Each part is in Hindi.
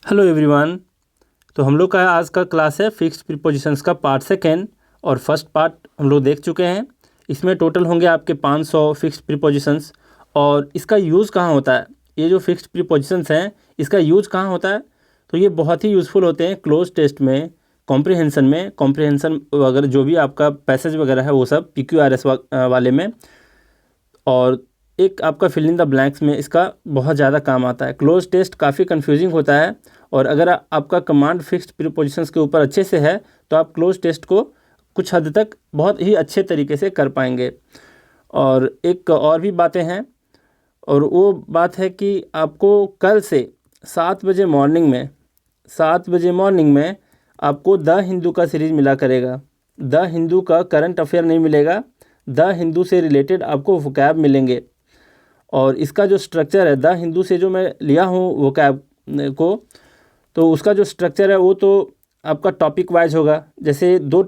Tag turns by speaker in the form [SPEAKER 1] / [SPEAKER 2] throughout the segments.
[SPEAKER 1] Hello everyone. तो हम लोग का आज का क्लास है फिक्स्ड प्रीपोजिशंस का पार्ट सेकेंड और फर्स्ट पार्ट हम लोग देख चुके हैं। इसमें टोटल होंगे आपके 500 फिक्स्ड प्रीपोजिशंस। और इसका यूज़ कहाँ होता है, ये जो फिक्स्ड प्रीपोजिशंस हैं इसका यूज़ कहाँ होता है, तो ये बहुत ही यूज़फुल होते हैं क्लोज टेस्ट में, कॉम्प्रिहेंसन वगैरह जो भी आपका पैसेज वगैरह है वो सब PQRS वाले में, और एक आपका फिल इन द ब्लैंक्स में इसका बहुत ज़्यादा काम आता है। क्लोज टेस्ट काफ़ी कंफ्यूजिंग होता है, और अगर आपका कमांड फिक्स्ड प्रीपोजिशंस के ऊपर अच्छे से है तो आप क्लोज टेस्ट को कुछ हद तक बहुत ही अच्छे तरीके से कर पाएंगे। और एक और भी बातें हैं, और वो बात है कि आपको कल से 7 बजे मॉर्निंग में आपको द हिंदू का सीरीज़ मिला करेगा। द हिंदू का करंट अफेयर नहीं मिलेगा, द हिंदू से रिलेटेड आपको वोकैब मिलेंगे। और इसका जो स्ट्रक्चर है, द हिंदू से जो मैं लिया हूँ वोकैब को, तो उसका जो स्ट्रक्चर है वो तो आपका टॉपिक वाइज होगा। जैसे दो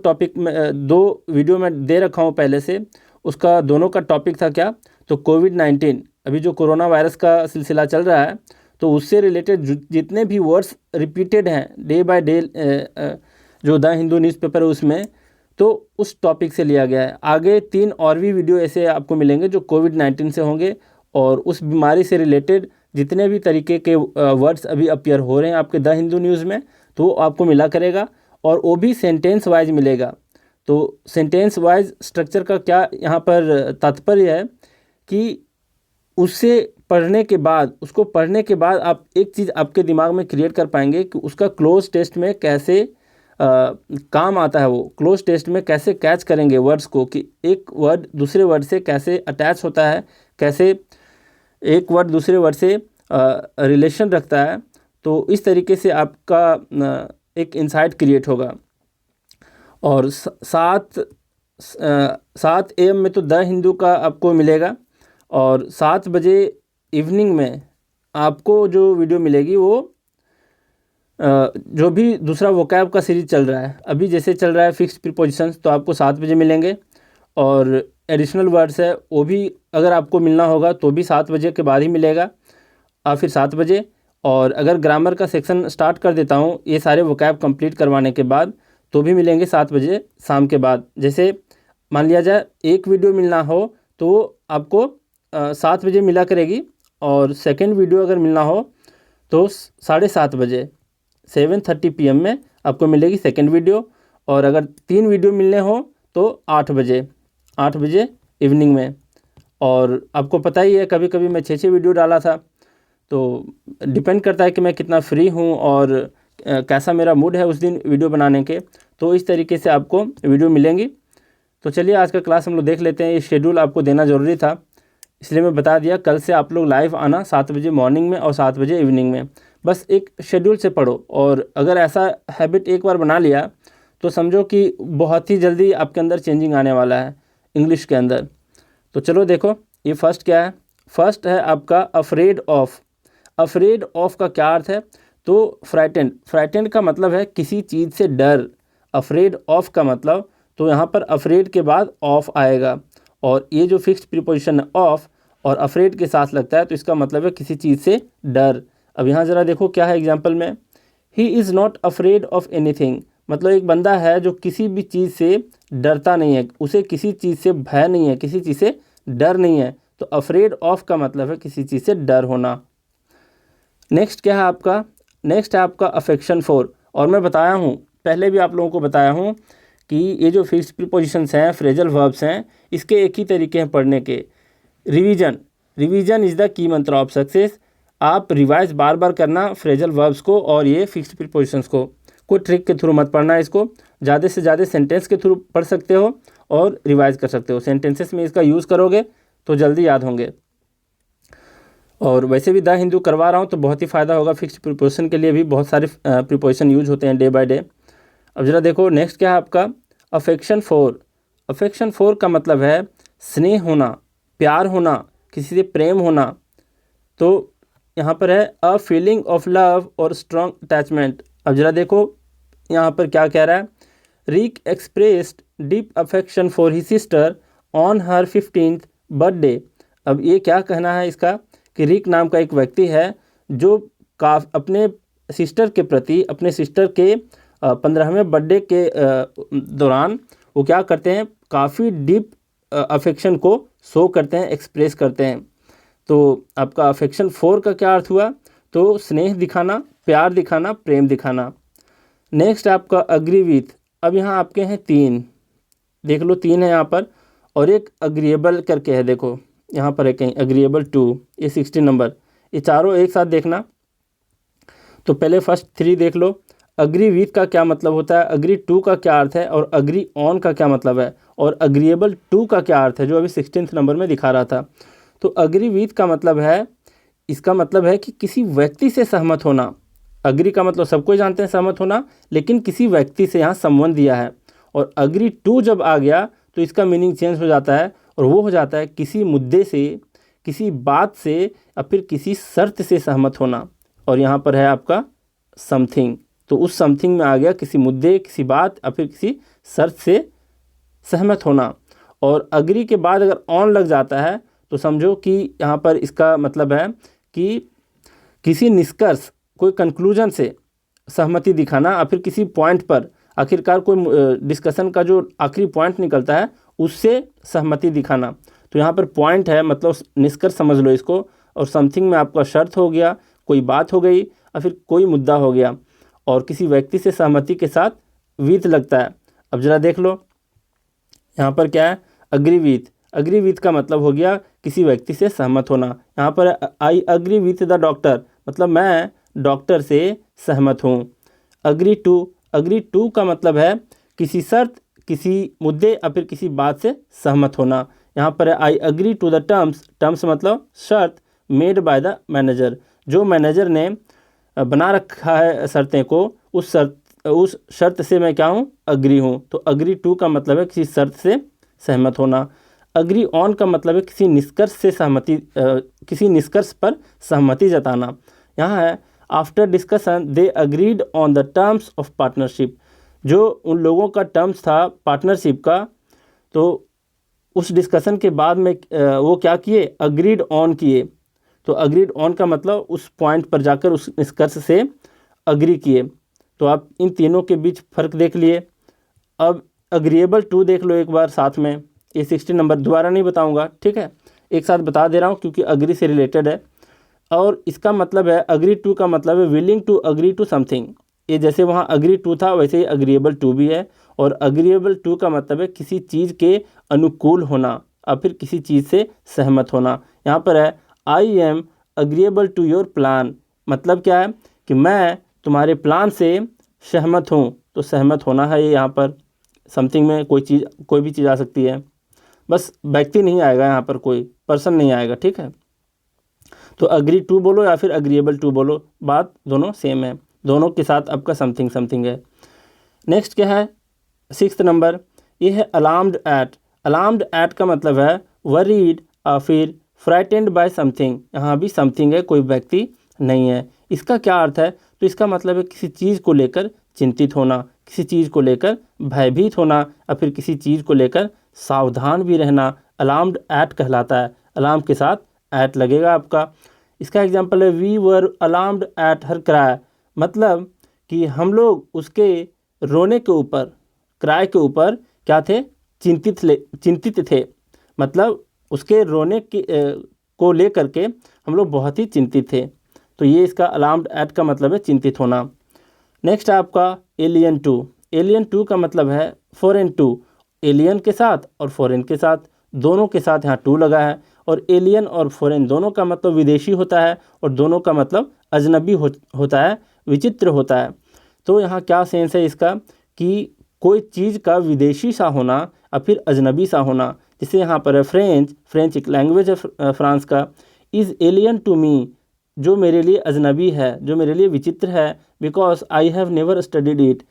[SPEAKER 1] वीडियो में दे रखा हूँ पहले से, उसका दोनों का टॉपिक था क्या, तो कोविड-19, अभी जो कोरोना वायरस का सिलसिला चल रहा है, तो उससे रिलेटेड जितने भी वर्ड्स रिपीटेड हैं डे बाय डे जो द हिंदू न्यूज़पेपर है उसमें, तो उस टॉपिक से लिया गया है। आगे 3 और भी वीडियो ऐसे आपको मिलेंगे जो कोविड-19 से होंगे, और उस बीमारी से रिलेटेड जितने भी तरीके के वर्ड्स अभी अपीयर हो रहे हैं आपके द हिंदू न्यूज़ में, तो वो आपको मिला करेगा। और वो भी सेंटेंस वाइज मिलेगा। तो सेंटेंस वाइज स्ट्रक्चर का क्या यहाँ पर तात्पर्य है कि उसको पढ़ने के बाद आप एक चीज़ आपके दिमाग में क्रिएट कर पाएंगे कि उसका क्लोज टेस्ट में कैसे काम आता है, वो क्लोज टेस्ट में कैसे कैच करेंगे वर्ड्स को, कि एक वर्ड दूसरे वर्ड से कैसे अटैच होता है, कैसे एक वर्ड दूसरे वर्ड से रिलेशन रखता है। तो इस तरीके से आपका एक इंसाइट क्रिएट होगा। और 7 AM में तो द हिंदू का आपको मिलेगा, और 7 बजे इवनिंग में आपको जो वीडियो मिलेगी वो जो भी दूसरा वोकैब का सीरीज चल रहा है, अभी जैसे चल रहा है फिक्स्ड प्रीपोजिशंस, तो आपको 7 बजे मिलेंगे। और एडिशनल वर्ड्स है वो भी अगर आपको मिलना होगा तो भी 7 बजे के बाद ही मिलेगा, और फिर 7 बजे। और अगर ग्रामर का सेक्शन स्टार्ट कर देता हूँ ये सारे वोकैब कंप्लीट करवाने के बाद, तो भी मिलेंगे 7 बजे शाम के बाद। जैसे मान लिया जाए एक वीडियो मिलना हो तो आपको 7 बजे मिला करेगी, और सेकेंड वीडियो अगर मिलना हो तो 7:30 बजे 7:30 PM में आपको मिलेगी सेकेंड वीडियो। और अगर 3 वीडियो मिलने हो तो 8 बजे इवनिंग में। और आपको पता ही है कभी कभी मैं 6 वीडियो डाला था, तो डिपेंड करता है कि मैं कितना फ्री हूँ और कैसा मेरा मूड है उस दिन वीडियो बनाने के, तो इस तरीके से आपको वीडियो मिलेंगी। तो चलिए आज का क्लास हम लोग देख लेते हैं। ये शेड्यूल आपको देना ज़रूरी था, इसलिए मैं बता दिया। कल से आप लोग लाइव आना 7 बजे मॉर्निंग में और 7 बजे इवनिंग में। बस एक शेड्यूल से पढ़ो, और अगर ऐसा हैबिट एक बार बना लिया तो समझो कि बहुत ही जल्दी आपके अंदर चेंजिंग आने वाला है इंग्लिश के अंदर। तो चलो देखो ये फर्स्ट क्या है। फर्स्ट है आपका अफ्रेड ऑफ। अफ्रेड ऑफ का क्या अर्थ है, तो फ्राइटेंड का मतलब है किसी चीज़ से डर। अफ्रेड ऑफ का मतलब, तो यहाँ पर अफ्रेड के बाद ऑफ आएगा, और ये जो फिक्स्ड प्रीपोजिशन है ऑफ और अफ्रेड के साथ लगता है, तो इसका मतलब है किसी चीज़ से डर। अब यहाँ ज़रा देखो क्या है एग्जाम्पल में, he is not afraid of anything, मतलब एक बंदा है जो किसी भी चीज़ से डरता नहीं है, उसे किसी चीज़ से भय नहीं है, किसी चीज़ से डर नहीं है। तो अफ्रेड ऑफ का मतलब है किसी चीज़ से डर होना। नेक्स्ट क्या है आपका, नेक्स्ट है आपका अफेक्शन फॉर। और मैं बताया हूँ, पहले भी आप लोगों को बताया हूँ कि ये जो फिक्स्ड प्रीपोजिशंस हैं, फ्रेजल वर्ब्स हैं, इसके एक ही तरीके हैं पढ़ने के, रिवीजन इज़ द की मंत्र ऑफ सक्सेस। आप रिवाइज बार बार करना फ्रेजल वर्ब्स को और ये फिक्स्ड प्रीपोजिशंस को। कोई ट्रिक के थ्रू मत पढ़ना इसको, ज़्यादा से ज़्यादा सेंटेंस के थ्रू पढ़ सकते हो और रिवाइज कर सकते हो। सेंटेंसेस में इसका यूज़ करोगे तो जल्दी याद होंगे। और वैसे भी द हिंदू करवा रहा हूँ तो बहुत ही फ़ायदा होगा। फिक्स्ड प्रीपोजिशन के लिए भी बहुत सारे प्रीपोजिशन यूज होते हैं डे बाय डे। अब ज़रा देखो नेक्स्ट क्या है आपका, अफेक्शन फॉर। अफेक्शन फॉर का मतलब है स्नेह होना, प्यार होना, किसी से प्रेम होना। तो यहाँ पर है अ फीलिंग ऑफ लव और स्ट्रॉन्ग अटैचमेंट। अब ज़रा देखो यहाँ पर क्या कह रहा है, Rick expressed deep affection for his sister on her 15th birthday. अब ये क्या कहना है इसका, कि रिक नाम का एक व्यक्ति है जो अपने सिस्टर के प्रति, अपने सिस्टर के 15वें बर्थडे के दौरान वो क्या करते हैं, काफ़ी डीप अफेक्शन को शो करते हैं, एक्सप्रेस करते हैं। तो आपका अफेक्शन 4 का क्या अर्थ हुआ, तो स्नेह दिखाना, प्यार दिखाना, प्रेम दिखाना। नेक्स्ट आपका अग्री विथ। अब यहाँ आपके हैं 3, देख लो 3 है यहाँ पर, और एक अग्रीएबल करके है, देखो यहाँ पर है कहीं अग्रीएबल 2, ये 16 नंबर। ये चारों एक साथ देखना। तो पहले फर्स्ट 3 देख लो। अग्री विथ का क्या मतलब होता है, अग्री टू का क्या अर्थ है, और अग्री ऑन का क्या मतलब है, और अग्रीएबल टू का क्या अर्थ है, जो अभी 16 नंबर में दिखा रहा था। तो अग्री विथ का मतलब है, इसका मतलब है कि किसी व्यक्ति से सहमत होना। अग्री का मतलब सबको जानते हैं, सहमत होना, लेकिन किसी व्यक्ति से यहाँ संबंध दिया है। और अग्री टू जब आ गया तो इसका मीनिंग चेंज हो जाता है, और वो हो जाता है किसी मुद्दे से, किसी बात से, या फिर किसी शर्त से सहमत होना। और यहाँ पर है आपका समथिंग, तो उस समथिंग में आ गया किसी मुद्दे, किसी बात, या फिर किसी शर्त से सहमत होना। और अग्री के बाद अगर ऑन लग जाता है तो समझो कि यहाँ पर इसका मतलब है कि किसी निष्कर्ष, कोई कंक्लूजन से सहमति दिखाना, या फिर किसी पॉइंट पर, आखिरकार कोई डिस्कशन का जो आखिरी पॉइंट निकलता है उससे सहमति दिखाना। तो यहाँ पर पॉइंट है, मतलब निष्कर्ष समझ लो इसको, और समथिंग में आपका शर्त हो गया, कोई बात हो गई, या फिर कोई मुद्दा हो गया, और किसी व्यक्ति से सहमति के साथ विथ लगता है। अब जरा देख लो यहाँ पर क्या है, अग्री विथ। अग्री विथ का मतलब हो गया किसी व्यक्ति से सहमत होना। यहाँ पर I agree with the doctor, मतलब मैं डॉक्टर से सहमत हूँ। अग्री टू का मतलब है किसी शर्त, किसी मुद्दे, या फिर किसी बात से सहमत होना। यहाँ पर I agree to the terms मतलब शर्त मेड बाय द मैनेजर, जो मैनेजर ने बना रखा है शर्तें को, उस शर्त से मैं क्या हूँ, अग्री हूँ। तो अग्री टू का मतलब है किसी शर्त से सहमत होना। अग्री ऑन का मतलब है किसी निष्कर्ष से सहमति, किसी निष्कर्ष पर सहमति जताना। यहाँ है after discussion they agreed on the terms of partnership, जो उन लोगों का टर्म्स था पार्टनरशिप का, तो उस डिस्कशन के बाद में वो क्या किए, अग्रीड ऑन किए। तो अग्रीड ऑन का मतलब उस पॉइंट पर जाकर उस निष्कर्ष से अग्री किए। तो आप इन तीनों के बीच फ़र्क देख लिए। अब अग्रीएबल टू देख लो एक बार साथ में, ये 16 नंबर दोबारा नहीं बताऊंगा, ठीक है, एक साथ बता दे रहा हूँ क्योंकि अग्री से रिलेटेड है। और इसका मतलब है, अग्री टू का मतलब है willing to agree to something. ये जैसे वहाँ अग्री टू था वैसे ही अग्रीएबल टू भी है। और अग्रीएबल टू का मतलब है किसी चीज़ के अनुकूल होना, या फिर किसी चीज़ से सहमत होना। यहाँ पर है I am agreeable to your plan, मतलब क्या है कि मैं तुम्हारे प्लान से सहमत हूँ। तो सहमत होना है ये यहाँ पर। समथिंग में कोई भी चीज़ आ सकती है, बस व्यक्ति नहीं आएगा यहाँ पर, कोई पर्सन नहीं आएगा, ठीक है। तो अग्री टू बोलो या फिर अग्रीएबल टू बोलो, बात दोनों सेम है, दोनों के साथ आपका समथिंग है। नेक्स्ट क्या है, 6th नंबर, ये है अलार्म्ड एट। अलार्म्ड एट का मतलब है वरीड या फिर फ्राइटेंड बाय समथिंग। यहाँ भी समथिंग है, कोई व्यक्ति नहीं है। इसका क्या अर्थ है, तो इसका मतलब है किसी चीज़ को लेकर चिंतित होना, किसी चीज़ को लेकर भयभीत होना, या फिर किसी चीज़ को लेकर सावधान भी रहना। अलार्म्ड एट कहलाता है, अलार्म के साथ एट लगेगा आपका। इसका एग्जांपल है we were alarmed at her cry, मतलब कि हम लोग उसके रोने के ऊपर, क्राई के ऊपर क्या थे, चिंतित थे। मतलब उसके रोने को लेकर के हम लोग बहुत ही चिंतित थे। तो ये इसका अलार्म्ड एट का मतलब है चिंतित होना। नेक्स्ट है आपका एलियन टू। एलियन टू का मतलब है फॉरेन टू, एलियन के साथ और फॉरेन के साथ, दोनों के साथ यहाँ टू लगा है। और एलियन और फॉरेन दोनों का मतलब विदेशी होता है, और दोनों का मतलब अजनबी होता है, विचित्र होता है। तो यहाँ क्या सेंस है इसका, कि कोई चीज़ का विदेशी सा होना या फिर अजनबी सा होना। जैसे यहाँ पर है फ्रेंच एक लैंग्वेज है फ्रांस का। इज़ एलियन टू मी, जो मेरे लिए अजनबी है, जो मेरे लिए विचित्र है। Because I have never studied it,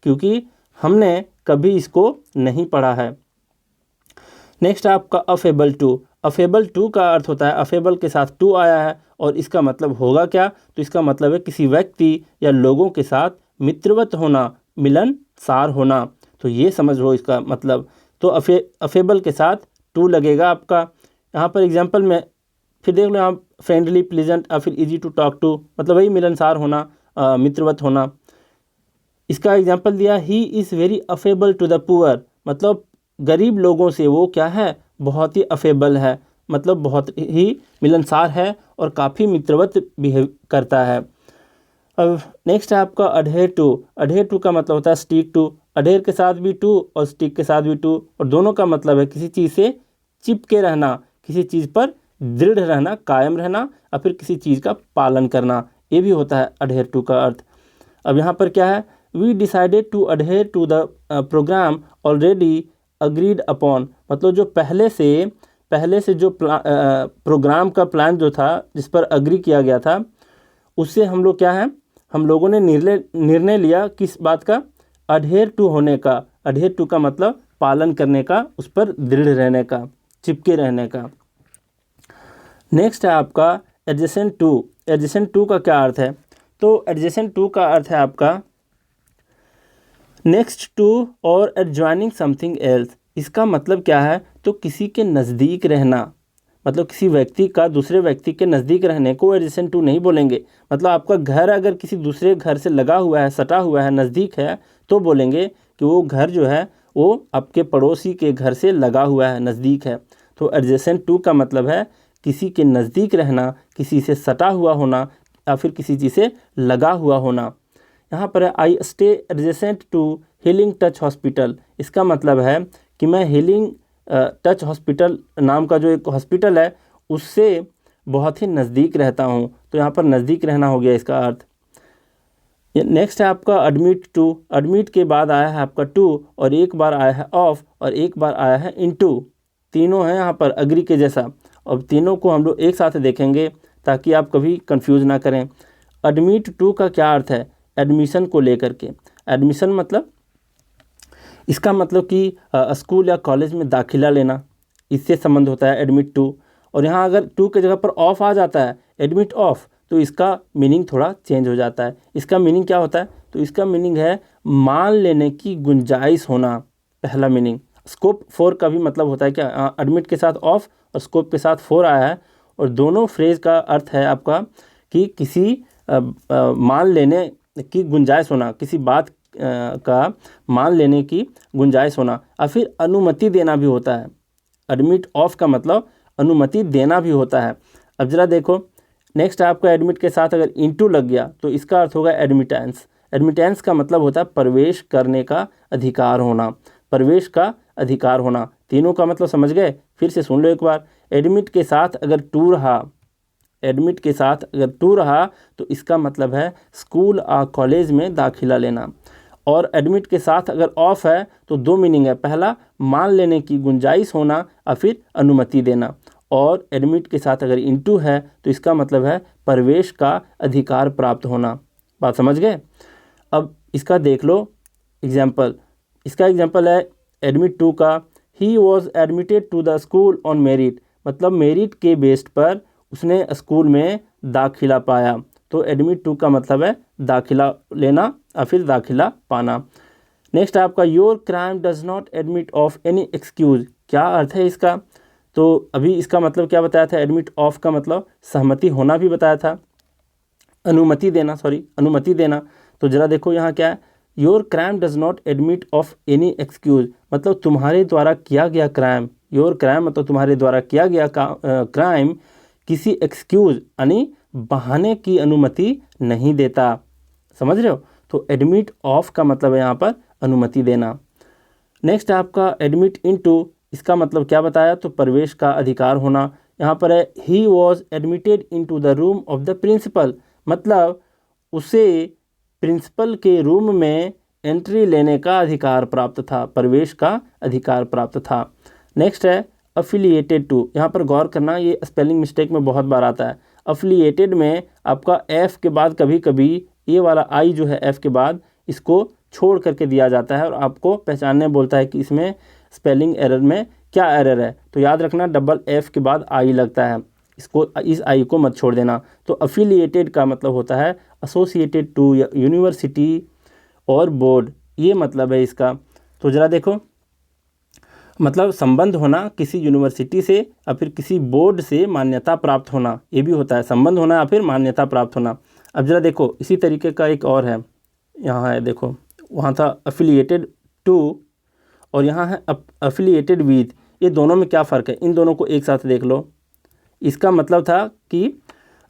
[SPEAKER 1] क्योंकि हमने कभी इसको नहीं पढ़ा है। नेक्स्ट आपका अफेबल टू। अफेबल टू का अर्थ होता है, अफेबल के साथ टू आया है, और इसका मतलब होगा क्या, तो इसका मतलब है किसी व्यक्ति या लोगों के साथ मित्रवत होना, मिलनसार होना। तो ये समझ लो इसका मतलब। तो अफेबल के साथ टू लगेगा आपका। यहाँ पर एग्जांपल में फिर देख लो, यहाँ फ्रेंडली, प्लीजेंट या फिर इजी टू टॉक टू, मतलब वही मिलनसार होना, मित्रवत होना। इसका एग्जाम्पल दिया, he is very affable to the poor, मतलब गरीब लोगों से वो क्या है, बहुत ही अफेबल है, मतलब बहुत ही मिलनसार है और काफ़ी मित्रवत बिहेव करता है। अब नेक्स्ट है आपका अडहेर टू। अडहेर टू का मतलब होता है स्टिक टू। अडहेर के साथ भी टू और स्टिक के साथ भी टू, और दोनों का मतलब है किसी चीज़ से चिपके रहना, किसी चीज़ पर दृढ़ रहना, कायम रहना, या फिर किसी चीज़ का पालन करना, ये भी होता है अडहेर टू का अर्थ। अब यहाँ पर क्या है, we decided to adhere to the programme already agreed upon, मतलब जो पहले से जो प्रोग्राम का प्लान जो था, जिस पर अग्री किया गया था, उससे हम लोग क्या है, हम लोगों ने निर्णय लिया किस बात का, अडहेर टू होने का। अडहेर टू का मतलब पालन करने का, उस पर दृढ़ रहने का, चिपके रहने का। नेक्स्ट है आपका एडजेसेंट टू। एडजेसेंट टू का क्या अर्थ है, तो एडजेसेंट टू का अर्थ है आपका नेक्स्ट टू और एडजॉइनिंग समथिंग एल्स। इसका मतलब क्या है, तो किसी के नज़दीक रहना, मतलब किसी व्यक्ति का दूसरे व्यक्ति के नज़दीक रहने को एडजेसेंट टू नहीं बोलेंगे। मतलब आपका घर अगर किसी दूसरे घर से लगा हुआ है, सटा हुआ है, नज़दीक है, तो बोलेंगे कि वो घर जो है वो आपके पड़ोसी के घर से लगा हुआ है, नज़दीक है। तो एडजेसेंट टू का मतलब है किसी के नज़दीक रहना, किसी से सटा हुआ होना, या फिर किसी चीज़ से लगा हुआ होना। यहाँ पर है I stay adjacent to Healing Touch Hospital. इसका मतलब है कि मैं हीलिंग टच हॉस्पिटल नाम का जो एक हॉस्पिटल है, उससे बहुत ही नज़दीक रहता हूँ। तो यहाँ पर नज़दीक रहना हो गया इसका अर्थ। नेक्स्ट है आपका एडमिट टू। एडमिट के बाद आया है आपका टू, और एक बार आया है ऑफ, और एक बार आया है इनटू। तीनों हैं यहाँ पर अग्री के जैसा। अब तीनों को हम लोग एक साथ देखेंगे ताकि आप कभी कंफ्यूज ना करें। एडमिट टू का क्या अर्थ है, एडमिशन को लेकर के। एडमिशन मतलब, इसका मतलब कि स्कूल या कॉलेज में दाखिला लेना, इससे संबंध होता है एडमिट टू। और यहाँ अगर टू के जगह पर ऑफ आ जाता है, एडमिट ऑफ, तो इसका मीनिंग थोड़ा चेंज हो जाता है। इसका मीनिंग क्या होता है, तो इसका मीनिंग है मान लेने की गुंजाइश होना, पहला मीनिंग। स्कोप फोर का भी मतलब होता है क्या, एडमिट के साथ ऑफ और स्कोप के साथ फोर आया है, और दोनों फ्रेज का अर्थ है आपका कि किसी मान लेने की गुंजाइश होना, किसी बात का मान लेने की गुंजाइश होना, और फिर अनुमति देना भी होता है। एडमिट ऑफ का मतलब अनुमति देना भी होता है। अब ज़रा देखो, नेक्स्ट आपका एडमिट के साथ अगर इनटू लग गया तो इसका अर्थ होगा एडमिटेंस। एडमिटेंस का मतलब होता है प्रवेश करने का अधिकार होना, प्रवेश का अधिकार होना। तीनों का मतलब समझ गए, फिर से सुन लो एक बार। एडमिट के साथ अगर टू रहा, एडमिट के साथ अगर टू रहा तो इसका मतलब है स्कूल और कॉलेज में दाखिला लेना। और एडमिट के साथ अगर ऑफ है तो दो मीनिंग है, पहला मान लेने की गुंजाइश होना और फिर अनुमति देना। और एडमिट के साथ अगर इनटू है तो इसका मतलब है प्रवेश का अधिकार प्राप्त होना। बात समझ गए। अब इसका देख लो एग्जाम्पल। इसका एग्जाम्पल है एडमिट टू का, he was admitted to the school on merit, मतलब मेरिट के बेस्ड पर उसने स्कूल में दाखिला पाया। तो एडमिट टू का मतलब है दाखिला लेना या फिर दाखिला पाना। नेक्स्ट आपका your crime does not admit of any excuse. क्या अर्थ है इसका, तो अभी इसका मतलब क्या बताया था, एडमिट ऑफ का मतलब सहमति होना भी बताया था, अनुमति देना, अनुमति देना। तो ज़रा देखो यहाँ क्या है, your crime does not admit of any excuse, मतलब तुम्हारे द्वारा किया गया क्राइम, योर क्राइम मतलब तुम्हारे द्वारा किया गया क्राइम किसी एक्सक्यूज यानी बहाने की अनुमति नहीं देता। समझ रहे हो। तो एडमिट ऑफ का मतलब है यहाँ पर अनुमति देना। नेक्स्ट आपका एडमिट इनटू, इसका मतलब क्या बताया, तो प्रवेश का अधिकार होना। यहाँ पर है he was admitted into the room of the principal, मतलब उसे प्रिंसिपल के रूम में एंट्री लेने का अधिकार प्राप्त था, प्रवेश का अधिकार प्राप्त था। नेक्स्ट है अफिलिएटेड टू। यहाँ पर गौर करना, ये स्पेलिंग मिस्टेक में बहुत बार आता है। अफिलिएटेड में आपका एफ के बाद कभी कभी ये वाला आई जो है एफ के बाद, इसको छोड़ करके दिया जाता है और आपको पहचानने बोलता है कि इसमें स्पेलिंग एरर में क्या एरर है। तो याद रखना डबल एफ के बाद आई लगता है, इसको, इस आई को मत छोड़ देना। तो अफिलिएटेड का मतलब होता है एसोसिएटेड टू यूनिवर्सिटी और बोर्ड, ये मतलब है इसका। तो ज़रा देखो, मतलब संबंध होना किसी यूनिवर्सिटी से या फिर किसी बोर्ड से मान्यता प्राप्त होना, ये भी होता है संबंध होना या फिर मान्यता प्राप्त होना। अब ज़रा देखो इसी तरीके का एक और है, यहाँ है देखो, वहाँ था अफिलिएटेड टू और यहाँ है अफिलिएटेड विद। ये दोनों में क्या फ़र्क है, इन दोनों को एक साथ देख लो। इसका मतलब था कि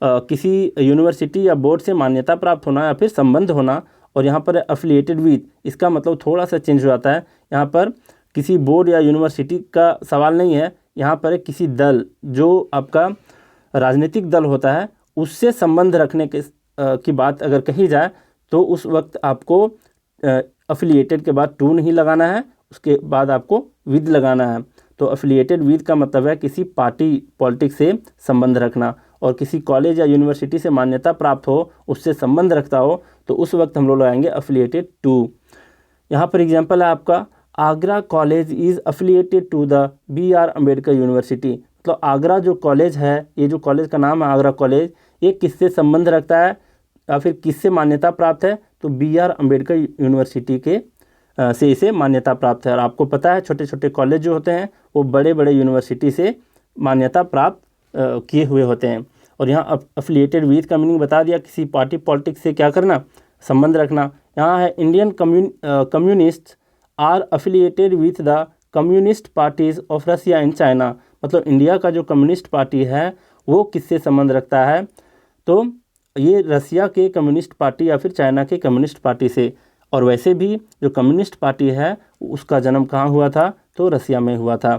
[SPEAKER 1] किसी यूनिवर्सिटी या बोर्ड से मान्यता प्राप्त होना या फिर संबंध होना, और यहाँ पर अफिलिएटेड विद, इसका मतलब थोड़ा सा चेंज हो जाता है। यहाँ पर किसी बोर्ड या यूनिवर्सिटी का सवाल नहीं है, यहाँ पर किसी दल, जो आपका राजनीतिक दल होता है उससे संबंध रखने की बात अगर कही जाए तो उस वक्त आपको अफिलिएटेड के बाद टू नहीं लगाना है, उसके बाद आपको विद लगाना है। तो अफिलिएटेड विद का मतलब है किसी पार्टी पॉलिटिक्स से संबंध रखना, और किसी कॉलेज या यूनिवर्सिटी से मान्यता प्राप्त हो, उससे संबंध रखता हो, तो उस वक्त हम लोग लगाएंगे अफिलिएटेड टू। यहाँ पर एग्जांपल है आपका, Agra college is affiliated to the BR Ambedkar university. मतलब आगरा जो कॉलेज है, ये जो कॉलेज का नाम है आगरा कॉलेज, ये किससे संबंध रखता है या फिर किससे मान्यता प्राप्त है, तो BR अम्बेडकर यूनिवर्सिटी के से इसे मान्यता प्राप्त है। और आपको पता है छोटे छोटे कॉलेज जो होते हैं वो बड़े बड़े यूनिवर्सिटी से मान्यता प्राप्त किए हुए होते हैं। और यहाँ अफिलिएटेड विद का मीनिंग बता दिया, किसी पार्टी पॉलिटिक्स से क्या करना, संबंध रखना। यहाँ है Indian communist are affiliated with the communist parties of Russia and China. मतलब इंडिया का जो कम्युनिस्ट पार्टी है वो किससे संबंध रखता है, तो ये रसिया के कम्युनिस्ट पार्टी या फिर चाइना के कम्युनिस्ट पार्टी से। और वैसे भी जो कम्युनिस्ट पार्टी है उसका जन्म कहाँ हुआ था, तो रसिया में हुआ था।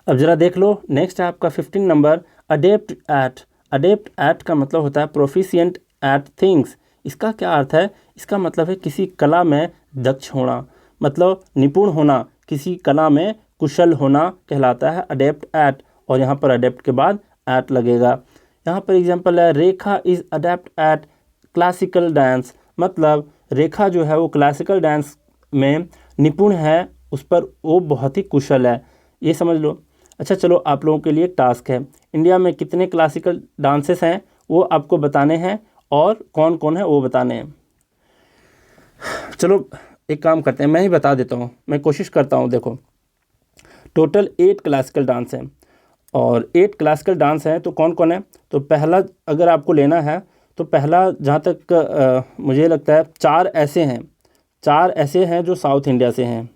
[SPEAKER 1] अब ज़रा देख लो, नेक्स्ट है आपका 15 number, adept at. Adept at का मतलब होता है प्रोफिशिएंट एट थिंग्स। इसका क्या अर्थ है, इसका मतलब है किसी कला में दक्ष होना, मतलब निपुण होना, किसी कला में कुशल होना कहलाता है अडेप्ट एट। और यहाँ पर अडेप्ट के बाद एट लगेगा। यहाँ पर एग्जांपल है, Rekha is adept at classical dance. मतलब रेखा जो है वो क्लासिकल डांस में निपुण है, उस पर वो बहुत ही कुशल है, ये समझ लो। अच्छा चलो, आप लोगों के लिए एक टास्क है, इंडिया में कितने क्लासिकल डांसेस हैं वो आपको बताने हैं, और कौन कौन है वो बताने हैं। चलो एक काम करते हैं, मैं ही बता देता हूँ, मैं कोशिश करता हूँ। देखो टोटल 8 क्लासिकल डांस हैं, और 8 क्लासिकल डांस हैं तो कौन कौन है। तो पहला अगर आपको लेना है तो पहला, जहाँ तक मुझे लगता है 4 ऐसे हैं जो साउथ इंडिया से हैं।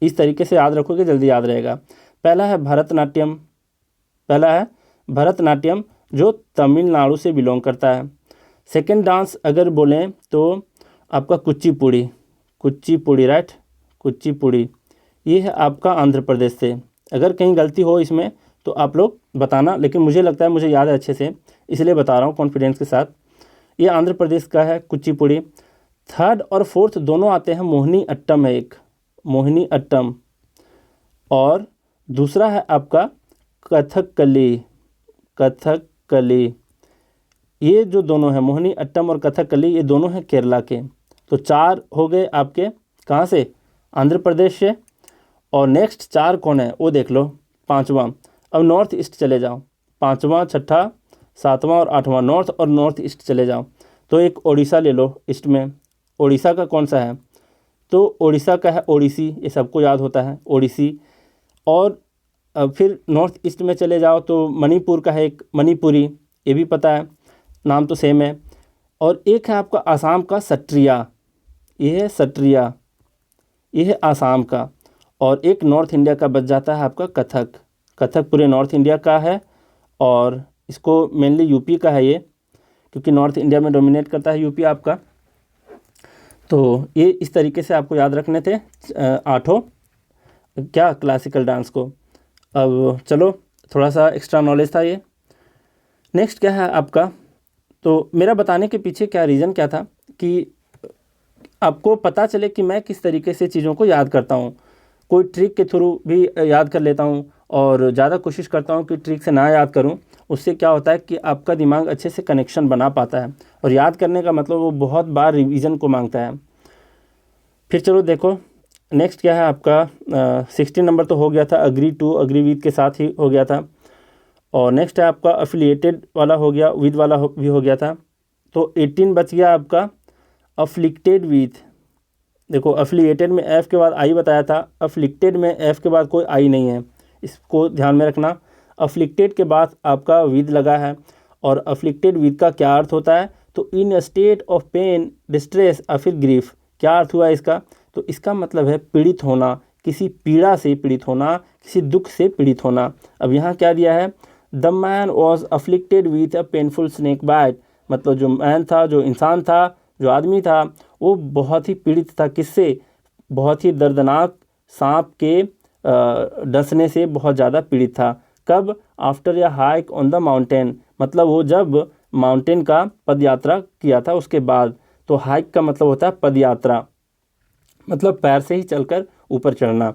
[SPEAKER 1] इस तरीके से याद रखोगे जल्दी याद रहेगा। पहला है भरतनाट्यम जो तमिलनाडु से बिलोंग करता है। सेकंड डांस अगर बोलें तो आपका कुचिपुड़ी राइट, कुचिपुड़ी, ये है आपका आंध्र प्रदेश से। अगर कहीं गलती हो इसमें तो आप लोग बताना, लेकिन मुझे लगता है मुझे याद है अच्छे से, इसलिए बता रहा हूँ कॉन्फिडेंस के साथ। ये आंध्र प्रदेश का है कुचिपुड़ी। थर्ड और फोर्थ दोनों आते हैं, मोहिनी अट्टम है एक, मोहिनी अट्टम, और दूसरा है आपका कथकली। ये जो दोनों हैं मोहिनी अट्टम और कथकली, ये दोनों हैं केरला के। तो 4 हो गए आपके, कहाँ से, आंध्र प्रदेश से। और नेक्स्ट 4 कौन है वो देख लो, 5वां। अब नॉर्थ ईस्ट चले जाओ, 5वां, 6ठा, 7वां और 8वां, नॉर्थ और नॉर्थ ईस्ट चले जाओ। तो एक ओडिशा ले लो ईस्ट में, ओडिशा का कौन सा है, तो ओडिशा का है ओडिसी, ये सबको याद होता है ओडिसी। और फिर नॉर्थ ईस्ट में चले जाओ तो मणिपुर का है एक मणिपुरी, ये भी पता है, नाम तो सेम है। और एक है आपका आसाम का सत्रिया, ये है सत्रिया, ये है आसाम का। और एक नॉर्थ इंडिया का बच जाता है आपका कथक पूरे नॉर्थ इंडिया का है, और इसको मेनली यूपी का है ये, क्योंकि नॉर्थ इंडिया में डोमिनेट करता है यूपी आपका। तो ये इस तरीके से आपको याद रखने थे 8 क्या क्लासिकल डांस को। अब चलो थोड़ा सा एक्स्ट्रा नॉलेज था ये। नेक्स्ट क्या है आपका, तो मेरा बताने के पीछे क्या रीज़न क्या था कि आपको पता चले कि मैं किस तरीके से चीज़ों को याद करता हूँ। कोई ट्रिक के थ्रू भी याद कर लेता हूँ, और ज़्यादा कोशिश करता हूँ कि ट्रिक से ना याद करूँ। उससे क्या होता है कि आपका दिमाग अच्छे से कनेक्शन बना पाता है, और याद करने का मतलब वो बहुत बार रिवीजन को मांगता है। फिर चलो देखो नेक्स्ट क्या है आपका, 16 नंबर तो हो गया था, अग्री टू अग्री विद के साथ ही हो गया था। और नेक्स्ट है आपका अफिलिएटेड वाला हो गया, विद वाला भी हो गया था। तो 18 बच गया आपका अफ्लिक्टेड विद। देखो अफिलिएटेड में एफ के बाद आई बताया था, अफ्लिक्टेड में एफ के बाद कोई आई नहीं है, इसको ध्यान में रखना। अफ्लिक्टेड के बाद आपका विद लगा है, और अफ्लिक्टेड विद का क्या अर्थ होता है, तो in state of pain, distress और फिर ग्रीफ, क्या अर्थ हुआ इसका? तो इसका मतलब है पीड़ित होना, किसी पीड़ा से पीड़ित होना, किसी दुख से पीड़ित होना। अब यहाँ क्या दिया है? The man was afflicted with a painful snake bite, मतलब जो मैन था, जो इंसान था, जो आदमी था, वो बहुत ही पीड़ित था। किससे? बहुत ही दर्दनाक सांप के डसने से बहुत ज़्यादा पीड़ित था। कब? आफ्टर या हाइक ऑन द माउंटेन, मतलब वो जब माउंटेन का पद यात्रा किया था उसके बाद। तो हाइक का मतलब होता है पद यात्रा, मतलब पैर से ही चलकर ऊपर चढ़ना।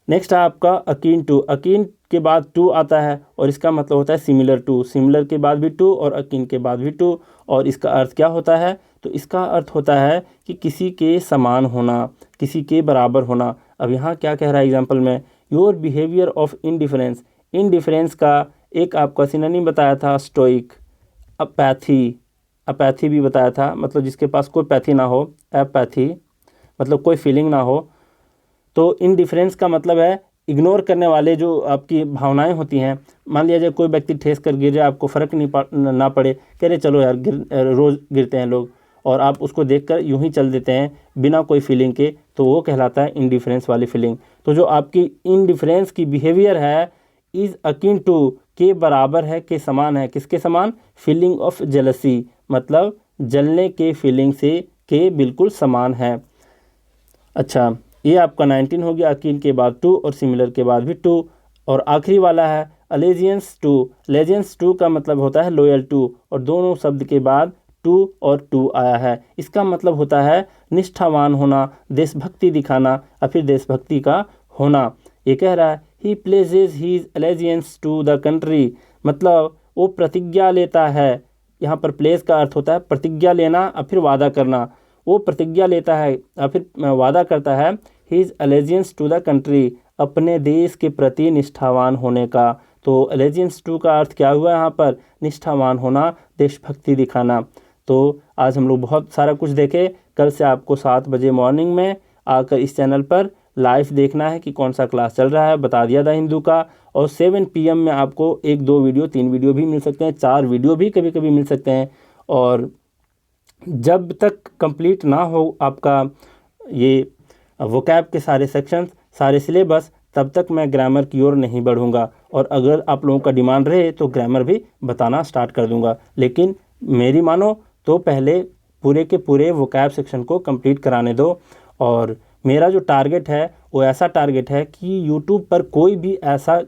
[SPEAKER 1] नेक्स्ट है आपका अकीन टू। अकीन के बाद टू आता है और इसका मतलब होता है सिमिलर टू। सिमिलर के बाद भी टू और अकीन के बाद भी टू। और इसका अर्थ क्या होता है? तो इसका अर्थ होता है कि किसी के समान होना, किसी के बराबर होना। अब यहाँ क्या कह रहा है एग्जाम्पल में? Your behaviour of indifference. Indifference का एक आपका सिनोनिम बताया था स्टोइक। अपैथी, अपैथी भी बताया था, मतलब जिसके पास कोई पैथी ना हो, अपैथी मतलब कोई फीलिंग ना हो। तो इनडिफरेंस का मतलब है इग्नोर करने वाले जो आपकी भावनाएं होती हैं। मान लिया जाए कोई व्यक्ति ठेस कर गिर जाए, आपको फ़र्क ना पड़े, कह रहे चलो यार रोज़ गिरते हैं लोग, और आप उसको देखकर यूं ही चल देते हैं बिना कोई फीलिंग के, तो वो कहलाता है इनडिफरेंस वाली फीलिंग। तो जो आपकी इनडिफरेंस की बिहेवियर है इज़ अकिन टू, के बराबर है, के समान है। किसके समान? फीलिंग ऑफ जेलसी, मतलब जलने के फीलिंग से के बिल्कुल समान है। अच्छा, ये आपका 19 हो गया। अकीन के बाद टू और सिमिलर के बाद भी टू। और आखिरी वाला है अलेजियंस टू। लेजियंस टू का मतलब होता है लॉयल टू, और दोनों शब्द के बाद टू और टू आया है। इसका मतलब होता है निष्ठावान होना, देशभक्ति दिखाना या फिर देशभक्ति का होना। ये कह रहा है ही प्लेजेज हीज अलेजियंस टू द कंट्री, मतलब वो प्रतिज्ञा लेता है। यहाँ पर प्लेस का अर्थ होता है प्रतिज्ञा लेना या फिर वादा करना। वो प्रतिज्ञा लेता है या फिर वादा करता है हीज अलेजियंस टू द कंट्री, अपने देश के प्रति निष्ठावान होने का। तो अलेजियंस टू का अर्थ क्या हुआ यहाँ पर? निष्ठावान होना, देशभक्ति दिखाना। तो आज हम लोग बहुत सारा कुछ देखे। कल से आपको 7 बजे मॉर्निंग में आकर इस चैनल पर लाइव देखना है कि कौन सा क्लास चल रहा है, बता दिया था हिंदू का। और 7 PM में आपको 1-2 वीडियो, 3 वीडियो भी मिल सकते हैं, 4 वीडियो भी कभी कभी मिल सकते हैं। और जब तक कंप्लीट ना हो आपका ये वोकैब के सारे सेक्शंस, सारे सिलेबस, तब तक मैं ग्रामर की ओर नहीं बढ़ूंगा। और अगर आप लोगों का डिमांड रहे तो ग्रामर भी बताना स्टार्ट कर दूंगा। लेकिन मेरी मानो तो पहले पूरे के पूरे वोकैब सेक्शन को कंप्लीट कराने दो। और मेरा जो टारगेट है वो ऐसा टारगेट है कि यूट्यूब पर कोई भी ऐसा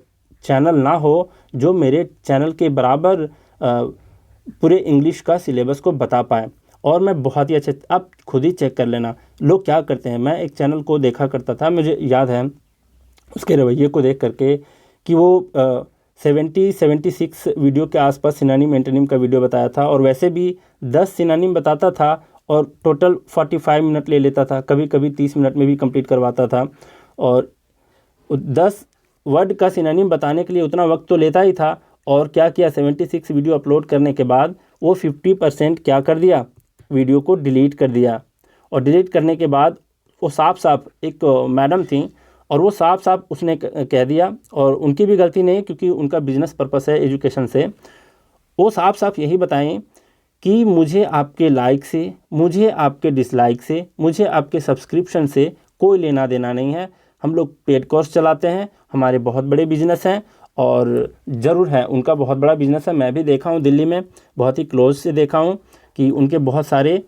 [SPEAKER 1] चैनल ना हो जो मेरे चैनल के बराबर पूरे इंग्लिश का सिलेबस को बता पाए। और मैं बहुत ही अच्छे, आप खुद ही चेक कर लेना लोग क्या करते हैं। मैं एक चैनल को देखा करता था, मुझे याद है उसके रवैये को देख करके कि वो 76 वीडियो के आसपास सिनोनिम एंटोनिम का वीडियो बताया था, और वैसे भी 10 सिनोनिम बताता था और टोटल 45 मिनट ले लेता था, कभी कभी 30 मिनट में भी कंप्लीट करवाता था। और 10 वर्ड का सिनोनिम बताने के लिए उतना वक्त तो लेता ही था। और क्या किया, 76 वीडियो अपलोड करने के बाद वो 50% क्या कर दिया, वीडियो को डिलीट कर दिया। और डिलीट करने के बाद वो साफ साफ, एक मैडम थी और वो साफ साफ उसने कह दिया, और उनकी भी गलती नहीं क्योंकि उनका बिजनेस पर्पस है एजुकेशन से। वो साफ साफ यही बताएं कि मुझे आपके लाइक से, मुझे आपके डिसलाइक से, मुझे आपके सब्सक्रिप्शन से कोई लेना देना नहीं है। हम लोग पेड कोर्स चलाते हैं, हमारे बहुत बड़े बिजनेस हैं, और ज़रूर है उनका बहुत बड़ा बिजनेस है। मैं भी देखा हूँ दिल्ली में, बहुत ही क्लोज से देखा हूँ कि उनके बहुत सारे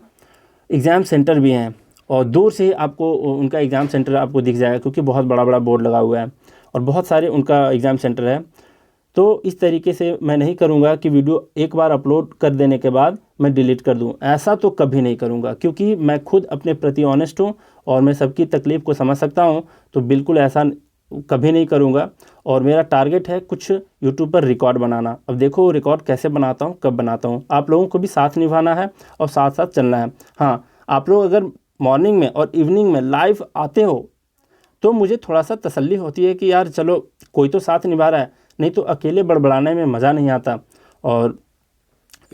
[SPEAKER 1] एग्ज़ाम सेंटर भी हैं, और दूर से आपको उनका एग्ज़ाम सेंटर आपको दिख जाएगा क्योंकि बहुत बड़ा बड़ा बोर्ड लगा हुआ है और बहुत सारे उनका एग्ज़ाम सेंटर है। तो इस तरीके से मैं नहीं करूँगा कि वीडियो एक बार अपलोड कर देने के बाद मैं डिलीट कर दूँ, ऐसा तो कभी नहीं करूँगा, क्योंकि मैं खुद अपने प्रति ऑनेस्ट हूँ और मैं सबकी तकलीफ़ को समझ सकता हूँ। तो बिल्कुल ऐसा कभी नहीं करूँगा। और मेरा टारगेट है कुछ यूट्यूब पर रिकॉर्ड बनाना। अब देखो वो रिकॉर्ड कैसे बनाता हूँ, कब बनाता हूँ, आप लोगों को भी साथ निभाना है और साथ साथ चलना है। हाँ, आप लोग अगर मॉर्निंग में और इवनिंग में लाइव आते हो तो मुझे थोड़ा सा तसल्ली होती है कि यार चलो कोई तो साथ निभा रहा है, नहीं तो अकेले बड़बड़ाने में मज़ा नहीं आता। और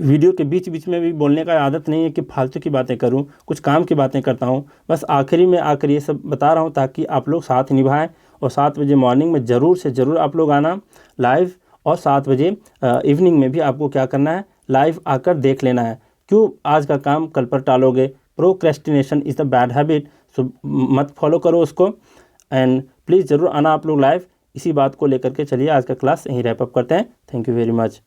[SPEAKER 1] वीडियो के बीच बीच में भी बोलने का आदत नहीं है कि फालतू की बातें करूं, कुछ काम की बातें करता हूं। बस आखिरी में आकर ये सब बता रहा हूं ताकि आप लोग साथ निभाएं। और 7 बजे मॉर्निंग में ज़रूर से ज़रूर आप लोग आना लाइव, और 7 बजे इवनिंग में भी आपको क्या करना है, लाइव आकर देख लेना है। क्यों आज का काम कल पर टालोगे? Procrastination is the bad habit, so मत फॉलो करो उसको। एंड प्लीज़ ज़रूर आना आप लोग लाइव, इसी बात को लेकर के। चलिए आज का क्लास यहीं रैप अप करते हैं। Thank you very much.